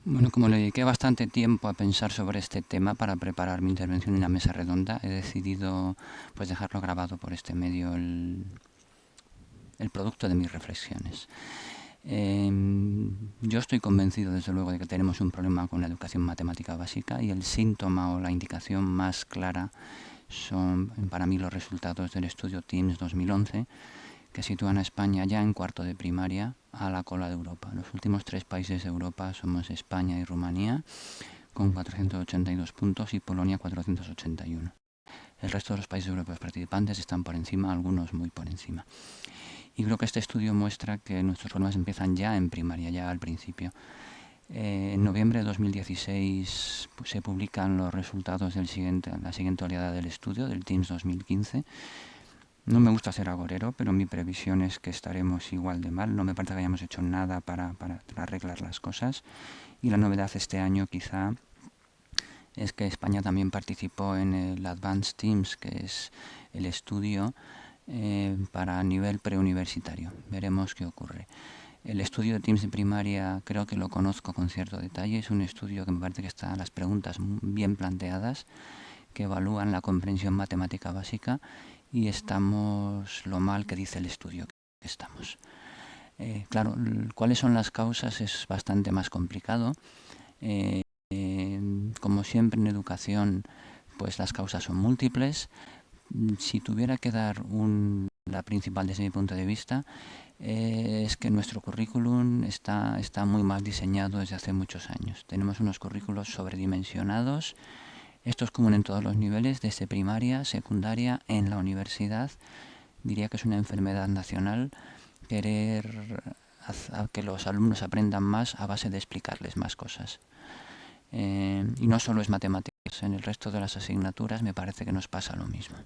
Bueno, como le dediqué bastante tiempo a pensar sobre este tema para preparar mi intervención en la mesa redonda, he decidido pues dejarlo grabado por este medio el producto de mis reflexiones. Yo estoy convencido, desde luego, de que tenemos un problema con la educación matemática básica y el síntoma o la indicación más clara son para mí los resultados del estudio TIMSS 2011, que sitúan a España ya en cuarto de primaria a la cola de Europa. Los últimos tres países de Europa somos España y Rumanía, con 482 puntos, y Polonia 481. El resto de los países europeos participantes están por encima, algunos muy por encima. Y creo que este estudio muestra que nuestros problemas empiezan ya en primaria, ya al principio. En noviembre de 2016 se publican los resultados de la siguiente oleada del estudio, del TIMSS 2015. No me gusta ser agorero, pero mi previsión es que estaremos igual de mal. No me parece que hayamos hecho nada para arreglar las cosas. Y la novedad este año quizá es que España también participó en el Advanced TIMSS, que es el estudio para nivel preuniversitario. Veremos qué ocurre. El estudio de TIMSS de primaria creo que lo conozco con cierto detalle. Es un estudio que me parece que está las preguntas bien planteadas, que evalúan la comprensión matemática básica, y estamos lo mal que dice el estudio que estamos. Claro, cuáles son las causas es bastante más complicado. Como siempre en educación, pues las causas son múltiples. Si tuviera que dar la principal desde mi punto de vista, es que nuestro currículum está muy mal diseñado desde hace muchos años. Tenemos unos currículos sobredimensionados. Esto es común en todos los niveles, desde primaria, secundaria, en la universidad. Diría que es una enfermedad nacional querer que los alumnos aprendan más a base de explicarles más cosas. Y no solo es matemáticas, en el resto de las asignaturas me parece que nos pasa lo mismo.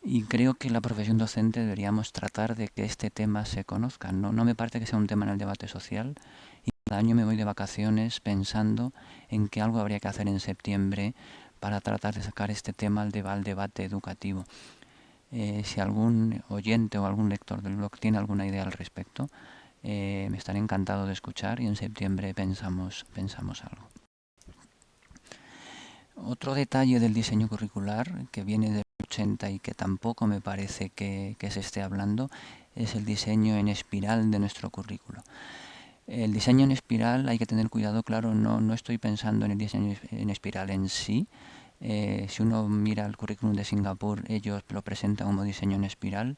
Y creo que la profesión docente deberíamos tratar de que este tema se conozca. No me parece que sea un tema en el debate social, y cada año me voy de vacaciones pensando en que algo habría que hacer en septiembre para tratar de sacar este tema al debate educativo. Si algún oyente o algún lector del blog tiene alguna idea al respecto, me estaré encantado de escuchar, y en septiembre pensamos algo. Otro detalle del diseño curricular que viene del 80 y que tampoco me parece que se esté hablando es el diseño en espiral de nuestro currículo. El diseño en espiral hay que tener cuidado, claro, no estoy pensando en el diseño en espiral en sí. Si uno mira el currículum de Singapur, ellos lo presentan como diseño en espiral,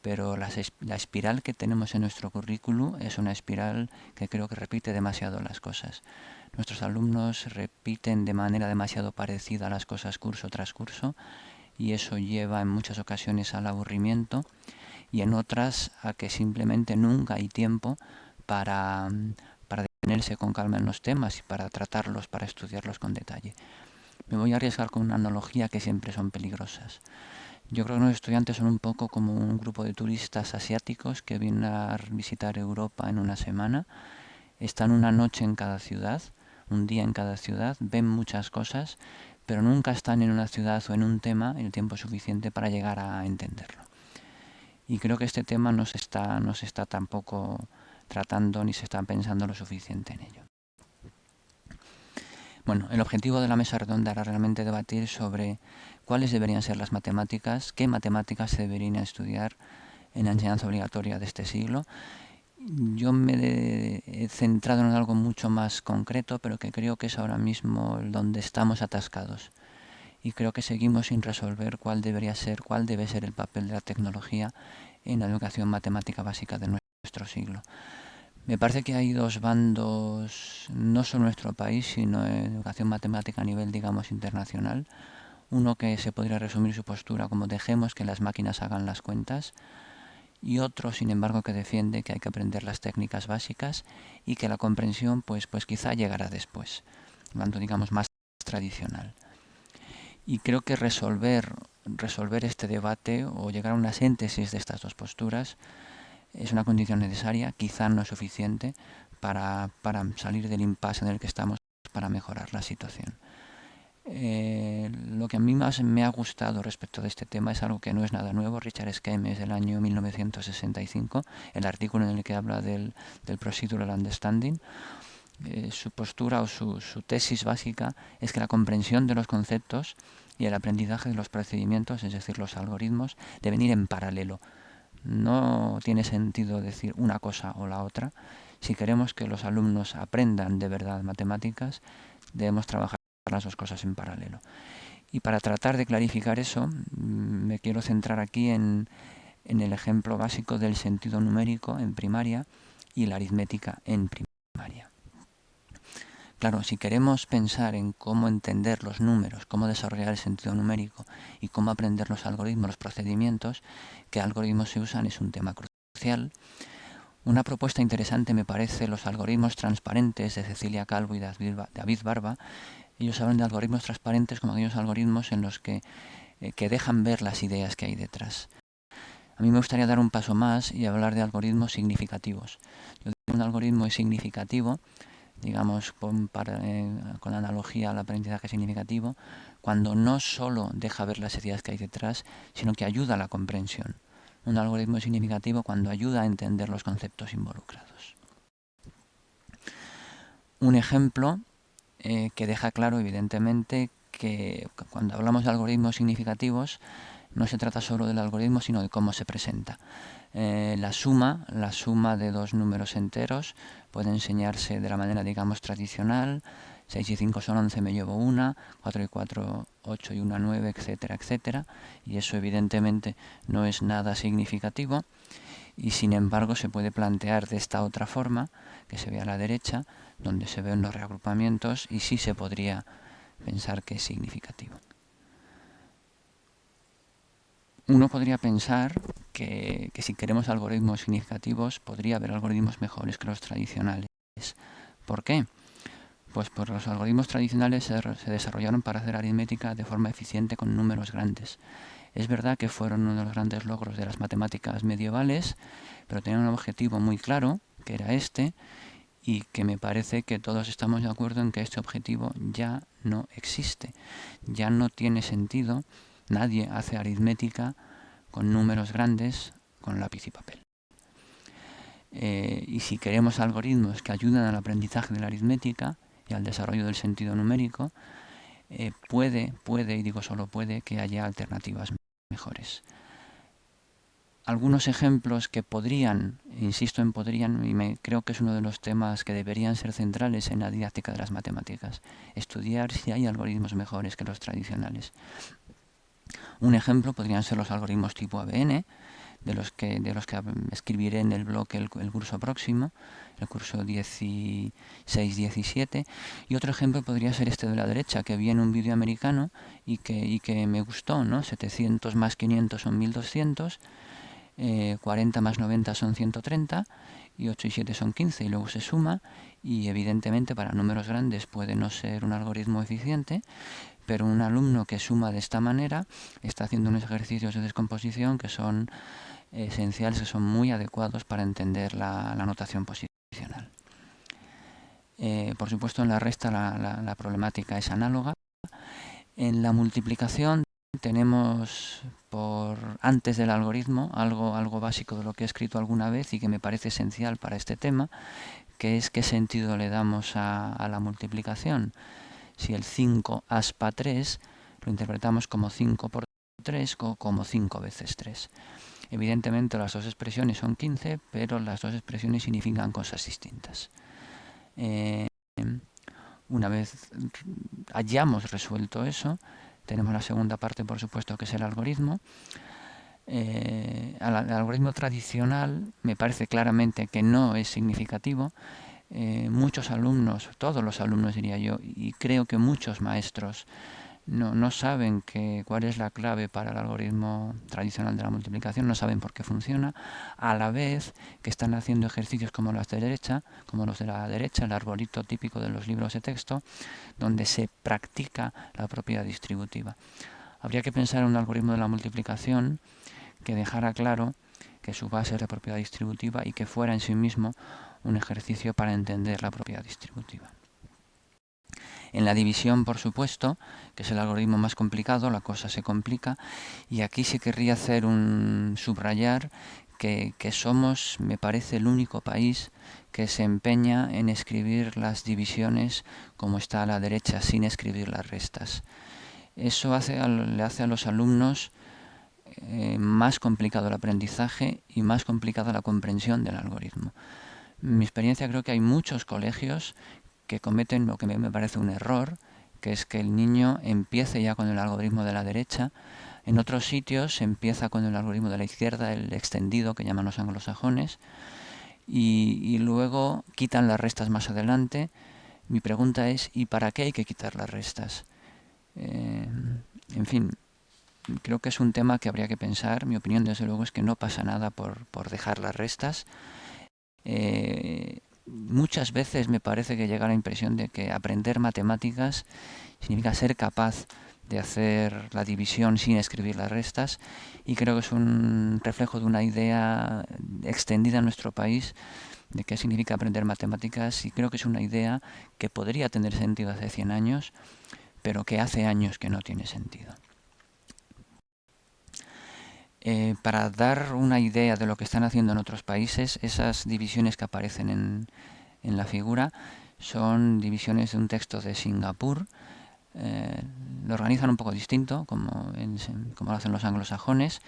pero la espiral que tenemos en nuestro currículum es una espiral que creo que repite demasiado las cosas. Nuestros alumnos repiten de manera demasiado parecida las cosas curso tras curso, y eso lleva en muchas ocasiones al aburrimiento, y en otras a que simplemente nunca hay tiempo para detenerse con calma en los temas y para tratarlos, para estudiarlos con detalle. Me voy a arriesgar con una analogía que siempre son peligrosas. Yo creo que los estudiantes son un poco como un grupo de turistas asiáticos que vienen a visitar Europa en una semana. Están una noche en cada ciudad, un día en cada ciudad, ven muchas cosas, pero nunca están en una ciudad o en un tema el tiempo suficiente para llegar a entenderlo. Y creo que este tema no se está tampoco tratando ni se está pensando lo suficiente en ello. Bueno, el objetivo de la mesa redonda era realmente debatir sobre cuáles deberían ser las matemáticas, qué matemáticas se deberían estudiar en la enseñanza obligatoria de este siglo. Yo me he centrado en algo mucho más concreto, pero que creo que es ahora mismo donde estamos atascados. Y creo que seguimos sin resolver cuál debe ser el papel de la tecnología en la educación matemática básica de nuestro siglo. Me parece que hay dos bandos, no solo en nuestro país, sino en educación matemática a nivel, digamos, internacional. Uno que se podría resumir su postura como dejemos que las máquinas hagan las cuentas, y otro, sin embargo, que defiende que hay que aprender las técnicas básicas y que la comprensión pues quizá llegará después, bando, digamos, más tradicional. Y creo que resolver este debate o llegar a una síntesis de estas dos posturas es una condición necesaria, quizá no suficiente, para salir del impasse en el que estamos, para mejorar la situación. Lo que a mí más me ha gustado respecto de este tema es algo que no es nada nuevo. Richard Skem es del año 1965, el artículo en el que habla del procedural understanding, su postura o su tesis básica es que la comprensión de los conceptos y el aprendizaje de los procedimientos, es decir, los algoritmos, deben ir en paralelo. No tiene sentido decir una cosa o la otra. Si queremos que los alumnos aprendan de verdad matemáticas, debemos trabajar las dos cosas en paralelo. Y para tratar de clarificar eso, me quiero centrar aquí en el ejemplo básico del sentido numérico en primaria y la aritmética en primaria. Claro, si queremos pensar en cómo entender los números, cómo desarrollar el sentido numérico y cómo aprender los algoritmos, los procedimientos, qué algoritmos se usan, es un tema crucial. Una propuesta interesante me parece los algoritmos transparentes de Cecilia Calvo y David Barba. Ellos hablan de algoritmos transparentes como aquellos algoritmos en los que dejan ver las ideas que hay detrás. A mí me gustaría dar un paso más y hablar de algoritmos significativos. Yo digo que un algoritmo es significativo, digamos, con analogía al aprendizaje significativo, cuando no solo deja ver las ideas que hay detrás, sino que ayuda a la comprensión. Un algoritmo es significativo cuando ayuda a entender los conceptos involucrados. Un ejemplo que deja claro, evidentemente, que cuando hablamos de algoritmos significativos, no se trata solo del algoritmo, sino de cómo se presenta. La suma de dos números enteros puede enseñarse de la manera, digamos, tradicional. 6 y 5 son 11, me llevo una, 4 y 4, 8 y 1, 9, etcétera, etcétera. Y eso evidentemente no es nada significativo. Y sin embargo se puede plantear de esta otra forma, que se ve a la derecha, donde se ven los reagrupamientos, y sí se podría pensar que es significativo. Uno podría pensar que si queremos algoritmos significativos, podría haber algoritmos mejores que los tradicionales. ¿Por qué? Pues porque los algoritmos tradicionales se desarrollaron para hacer aritmética de forma eficiente con números grandes. Es verdad que fueron uno de los grandes logros de las matemáticas medievales, pero tenían un objetivo muy claro, que era este, y que me parece que todos estamos de acuerdo en que este objetivo ya no existe. Ya no tiene sentido. Nadie hace aritmética con números grandes con lápiz y papel. Y si queremos algoritmos que ayudan al aprendizaje de la aritmética y al desarrollo del sentido numérico, puede, y digo solo puede, que haya alternativas mejores. Algunos ejemplos que podrían, insisto en podrían, y creo que es uno de los temas que deberían ser centrales en la didáctica de las matemáticas, estudiar si hay algoritmos mejores que los tradicionales. Un ejemplo podrían ser los algoritmos tipo ABN, de los que escribiré en el blog el curso próximo, el curso 16-17. Y otro ejemplo podría ser este de la derecha, que vi en un vídeo americano y que me gustó, ¿no? 700 más 500 son 1200, 40 más 90 son 130, y 8 y 7 son 15, y luego se suma, y evidentemente para números grandes puede no ser un algoritmo eficiente, pero un alumno que suma de esta manera está haciendo unos ejercicios de descomposición que son esenciales, que son muy adecuados para entender la notación posicional. Por supuesto, en la resta la problemática es análoga. En la multiplicación tenemos antes del algoritmo algo básico de lo que he escrito alguna vez y que me parece esencial para este tema, que es qué sentido le damos a la multiplicación. Si el 5 aspa 3 lo interpretamos como 5 por 3 o como 5 veces 3. Evidentemente las dos expresiones son 15, pero las dos expresiones significan cosas distintas. Una vez hayamos resuelto eso, tenemos la segunda parte, por supuesto, que es el algoritmo. El algoritmo tradicional me parece claramente que no es significativo. Muchos alumnos, todos los alumnos diría yo, y creo que muchos maestros no saben cuál es la clave para el algoritmo tradicional de la multiplicación, no saben por qué funciona, a la vez que están haciendo ejercicios como los de la derecha, el arbolito típico de los libros de texto, donde se practica la propiedad distributiva. Habría que pensar en un algoritmo de la multiplicación que dejara claro que su base es la propiedad distributiva y que fuera en sí mismo un ejercicio para entender la propiedad distributiva. En la división, por supuesto, que es el algoritmo más complicado, la cosa se complica, y aquí sí querría hacer subrayar que somos, me parece, el único país que se empeña en escribir las divisiones como está a la derecha, sin escribir las restas. Eso le hace a los alumnos más complicado el aprendizaje y más complicada la comprensión del algoritmo. En mi experiencia, creo que hay muchos colegios que cometen lo que me parece un error, que es que el niño empiece ya con el algoritmo de la derecha. En otros sitios se empieza con el algoritmo de la izquierda, el extendido, que llaman los anglosajones, y luego quitan las restas más adelante. Mi pregunta es, ¿y para qué hay que quitar las restas? En fin, creo que es un tema que habría que pensar. Mi opinión, desde luego, es que no pasa nada por dejar las restas. Muchas veces me parece que llega la impresión de que aprender matemáticas significa ser capaz de hacer la división sin escribir las restas, y creo que es un reflejo de una idea extendida en nuestro país de qué significa aprender matemáticas, y creo que es una idea que podría tener sentido hace 100 años, pero que hace años que no tiene sentido. Para dar una idea de lo que están haciendo en otros países, esas divisiones que aparecen en la figura son divisiones de un texto de Singapur. Lo organizan un poco distinto, como lo hacen los anglosajones.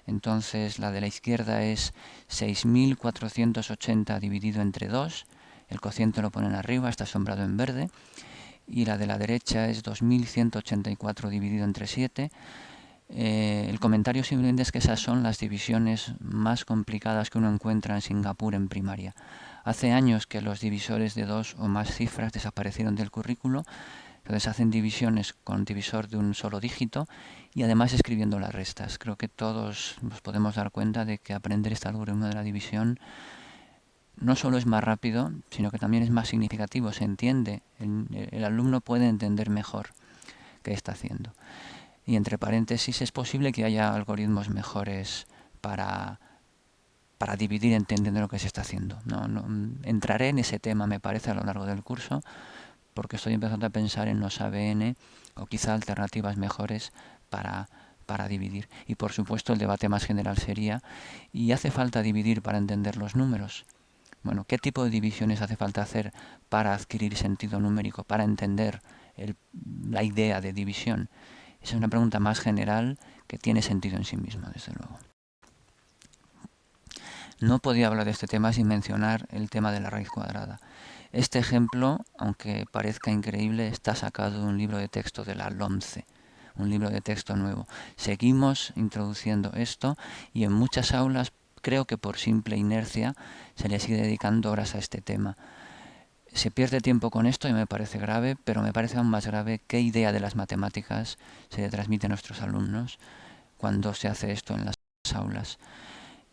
Entonces, la de la izquierda es 6.480 dividido entre 2. El cociente lo ponen arriba, está sombrado en verde. Y la de la derecha es 2.184 dividido entre 7. El comentario simplemente es que esas son las divisiones más complicadas que uno encuentra en Singapur en primaria. Hace años que los divisores de 2 o más cifras desaparecieron del currículo. Entonces hacen divisiones con divisor de un solo dígito y además escribiendo las restas. Creo que todos nos podemos dar cuenta de que aprender este algoritmo de la división no solo es más rápido, sino que también es más significativo. Se entiende, el alumno puede entender mejor qué está haciendo. Y entre paréntesis, es posible que haya algoritmos mejores para dividir entendiendo lo que se está haciendo. No entraré en ese tema, me parece, a lo largo del curso, porque estoy empezando a pensar en los ABN o quizá alternativas mejores para dividir. Y por supuesto el debate más general sería, ¿y hace falta dividir para entender los números? Bueno, ¿qué tipo de divisiones hace falta hacer para adquirir sentido numérico, para entender la idea de división? Esa es una pregunta más general que tiene sentido en sí misma, desde luego. No podía hablar de este tema sin mencionar el tema de la raíz cuadrada. Este ejemplo, aunque parezca increíble, está sacado de un libro de texto de la LOMCE, un libro de texto nuevo. Seguimos introduciendo esto y en muchas aulas, creo que por simple inercia, se le sigue dedicando horas a este tema. Se pierde tiempo con esto y me parece grave, pero me parece aún más grave qué idea de las matemáticas se le transmite a nuestros alumnos cuando se hace esto en las aulas.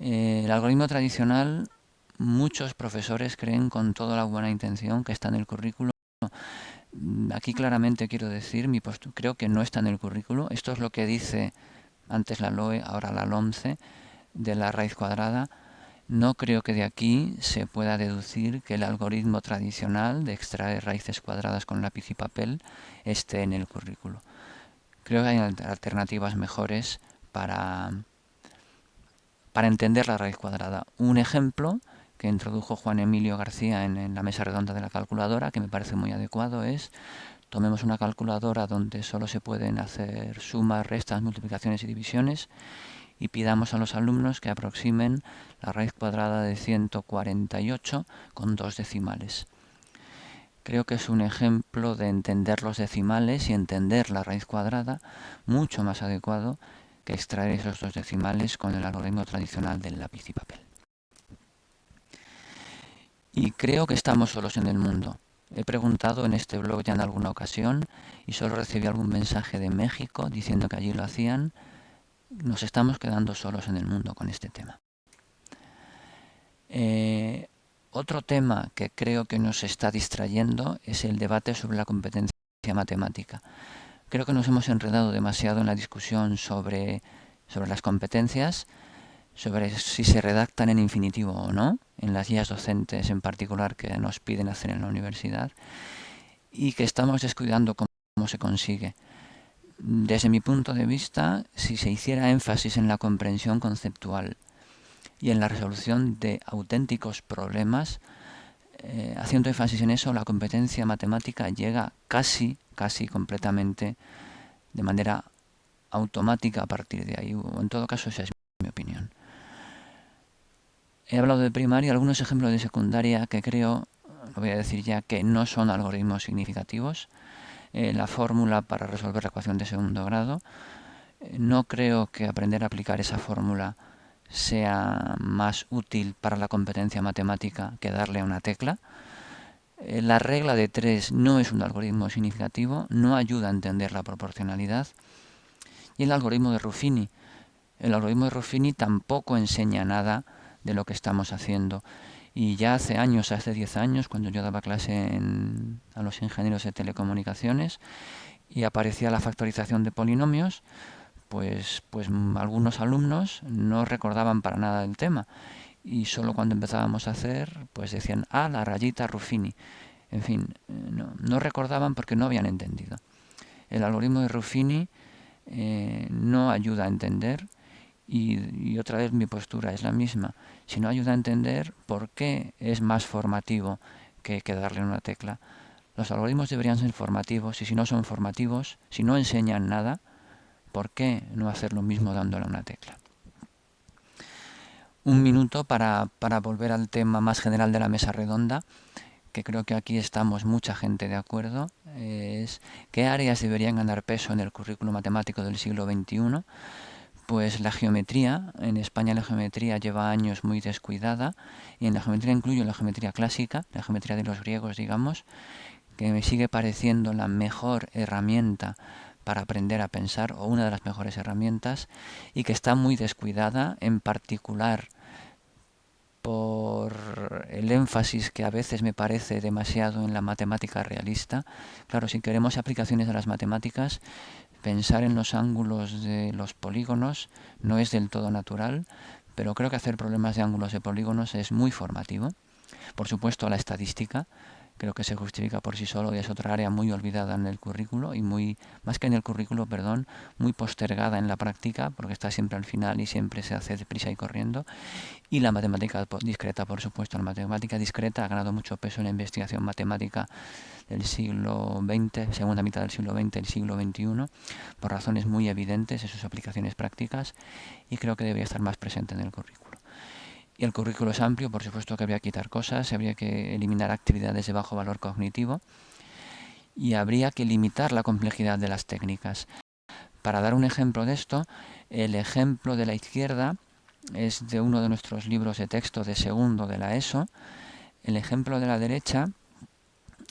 El algoritmo tradicional, muchos profesores creen con toda la buena intención que está en el currículo. Aquí claramente quiero decir, creo que no está en el currículo. Esto es lo que dice antes la LOE, ahora la LOMCE, de la raíz cuadrada. No creo que de aquí se pueda deducir que el algoritmo tradicional de extraer raíces cuadradas con lápiz y papel esté en el currículo. Creo que hay alternativas mejores para entender la raíz cuadrada. Un ejemplo que introdujo Juan Emilio García en la mesa redonda de la calculadora, que me parece muy adecuado, es: tomemos una calculadora donde solo se pueden hacer sumas, restas, multiplicaciones y divisiones, y pidamos a los alumnos que aproximen la raíz cuadrada de 148 con 2 decimales. Creo que es un ejemplo de entender los decimales y entender la raíz cuadrada mucho más adecuado que extraer esos 2 decimales con el algoritmo tradicional del lápiz y papel. Y creo que estamos solos en el mundo. He preguntado en este blog ya en alguna ocasión y solo recibí algún mensaje de México diciendo que allí lo hacían. Nos estamos quedando solos en el mundo con este tema. Otro tema que creo que nos está distrayendo es el debate sobre la competencia matemática. Creo que nos hemos enredado demasiado en la discusión sobre las competencias, sobre si se redactan en infinitivo o no, en las guías docentes en particular que nos piden hacer en la universidad, y que estamos descuidando cómo se consigue. Desde mi punto de vista, si se hiciera énfasis en la comprensión conceptual, y en la resolución de auténticos problemas. Haciendo énfasis en eso, la competencia matemática llega casi completamente de manera automática a partir de ahí, o en todo caso esa es mi opinión. He hablado de primaria, algunos ejemplos de secundaria que creo, lo voy a decir ya, que no son algoritmos significativos. La fórmula para resolver la ecuación de segundo grado. No creo que aprender a aplicar esa fórmula sea más útil para la competencia matemática que darle a una tecla. La regla de 3 no es un algoritmo significativo, no ayuda a entender la proporcionalidad. Y el algoritmo de Ruffini. El algoritmo de Ruffini tampoco enseña nada de lo que estamos haciendo. Y ya hace años, hace 10 años, cuando yo daba clase a los ingenieros de telecomunicaciones y aparecía la factorización de polinomios, pues algunos alumnos no recordaban para nada el tema. Y solo cuando empezábamos a hacer, pues decían, la rayita Ruffini. En fin, no recordaban porque no habían entendido. El algoritmo de Ruffini no ayuda a entender. Y otra vez mi postura es la misma. Si no ayuda a entender, ¿por qué es más formativo que darle una tecla? Los algoritmos deberían ser formativos y si no son formativos, si no enseñan nada, ¿por qué no hacer lo mismo dándole una tecla? Un minuto para volver al tema más general de la mesa redonda, que creo que aquí estamos mucha gente de acuerdo, es ¿qué áreas deberían ganar peso en el currículo matemático del siglo XXI? Pues la geometría. En España la geometría lleva años muy descuidada y en la geometría incluyo la geometría clásica, la geometría de los griegos, digamos, que me sigue pareciendo la mejor herramienta para aprender a pensar, o una de las mejores herramientas, y que está muy descuidada, en particular por el énfasis que a veces me parece demasiado en la matemática realista. Claro, si queremos aplicaciones de las matemáticas, pensar en los ángulos de los polígonos no es del todo natural, pero creo que hacer problemas de ángulos de polígonos es muy formativo. Por supuesto, la estadística creo que se justifica por sí solo y es otra área muy olvidada en el currículo y más que en el currículo, muy postergada en la práctica porque está siempre al final y siempre se hace deprisa y corriendo. Y la matemática discreta, por supuesto. La matemática discreta ha ganado mucho peso en la investigación matemática del siglo XX, segunda mitad del siglo XX, el siglo XXI, por razones muy evidentes en sus aplicaciones prácticas y creo que debería estar más presente en el currículo. Y el currículo es amplio, por supuesto que habría que quitar cosas, habría que eliminar actividades de bajo valor cognitivo y habría que limitar la complejidad de las técnicas. Para dar un ejemplo de esto, el ejemplo de la izquierda es de uno de nuestros libros de texto de segundo de la ESO. El ejemplo de la derecha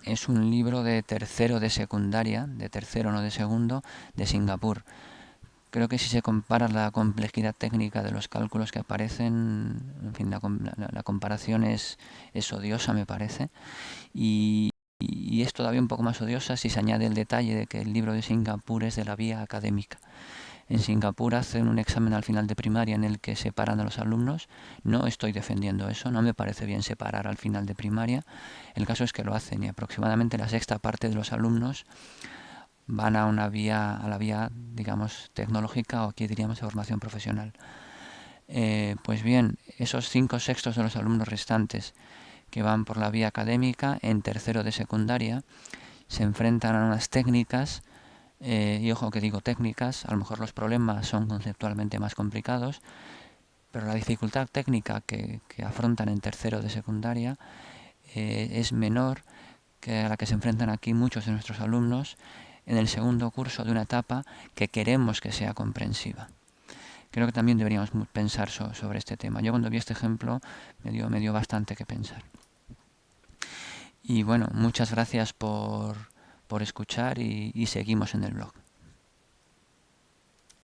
es un libro de tercero de secundaria, de tercero no de segundo, de Singapur. Creo que si se compara la complejidad técnica de los cálculos que aparecen, en fin, la comparación es odiosa, me parece. Y es todavía un poco más odiosa si se añade el detalle de que el libro de Singapur es de la vía académica. En Singapur hacen un examen al final de primaria en el que separan a los alumnos. No estoy defendiendo eso, no me parece bien separar al final de primaria. El caso es que lo hacen y aproximadamente la sexta parte de los alumnos van a la vía, digamos, tecnológica o aquí diríamos de formación profesional. Pues bien, esos 5/6 de los alumnos restantes que van por la vía académica en tercero de secundaria se enfrentan a unas técnicas, y ojo que digo técnicas, a lo mejor los problemas son conceptualmente más complicados, pero la dificultad técnica que afrontan en tercero de secundaria es menor que a la que se enfrentan aquí muchos de nuestros alumnos en el segundo curso de una etapa que queremos que sea comprensiva. Creo que también deberíamos pensar sobre este tema. Yo cuando vi este ejemplo me dio bastante que pensar. Y bueno, muchas gracias por escuchar y seguimos en el blog.